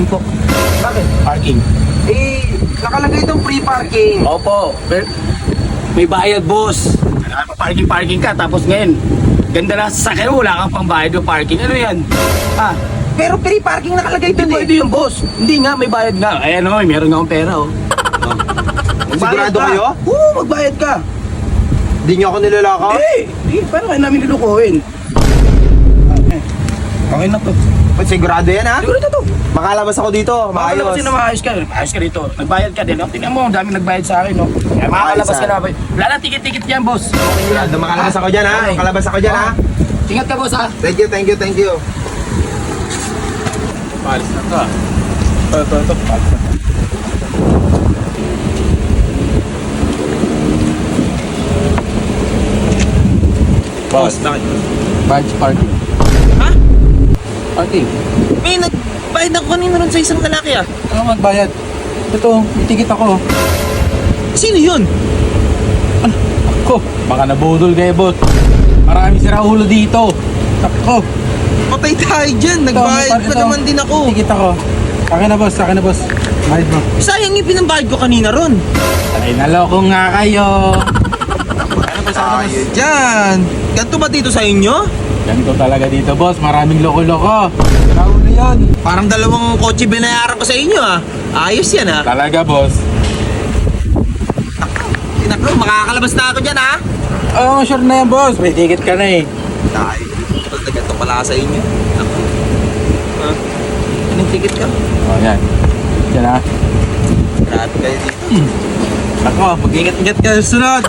po. Bakit? Parking. Nakalagay itong free parking. Opo. May bayad, boss. Parking ka, tapos ngayon, ganda na sa sasakyan mo, wala kang pambayad o parking. Ano yan? Ah, Pero free parking nakalagay hindi doon pwede yung boss. Hindi nga, may bayad nga. Ayan o, meron nga akong pera o. Sigurado kayo? Oo, magbayad ka. Di niyo ako nilalakaw? Hindi, paano kayo namin nilukuhin? Okay na to. Sigurado yan ha? Siguro na to. Makalabas ako dito, Maayos. maayos. Kasi na maayos ka. Maayos ka rito. Nagbayad ka din. No? Tingnan mo, ang dami nagbayad sa akin. No? Kaya makakalabas ka na. Wala na, tikit-tikit yan, boss. Sigurado, makalabas ako dyan ha? Okay. Makalabas ako dyan ha? Ingat ka, boss, ha? Thank you, thank you, thank you. Palis na to, ha? Ito. Palis na to. Boss, bakit? Badge parking. Ha? Parking. May nagbayad ako kanina ron sa isang lalaki ah. Ano magbayad? Ito, may ticket ako. Sino yun? Ako, baka nabudol kayo, boss. Marami sira ulo dito. Ako. Patay tayo dyan. Nagbayad pa naman din ako. Ticket ako. Akin na, boss. Bayad mo. Sayang yung pinambayad ko kanina ron. Ay, naloko nga kayo. Tayo Dyan. Ganito ba dito sa inyo? Ganito talaga dito, boss. Maraming loko-loko. Sira ulo yan. Parang dalawang kotse binayaran ko sa inyo ah. Ayos yan ah. Talaga, boss. Naku, makakalabas na ako dyan ah. Oo, sure na yan, boss. May ticket ka na eh. Tayo. Ganito pala sa inyo. Naku. Ha? Anong ticket ka? O, yan. Yan, ha. Grabe kayo dito. Ako, mag-ingat-ingat ka sa sunod.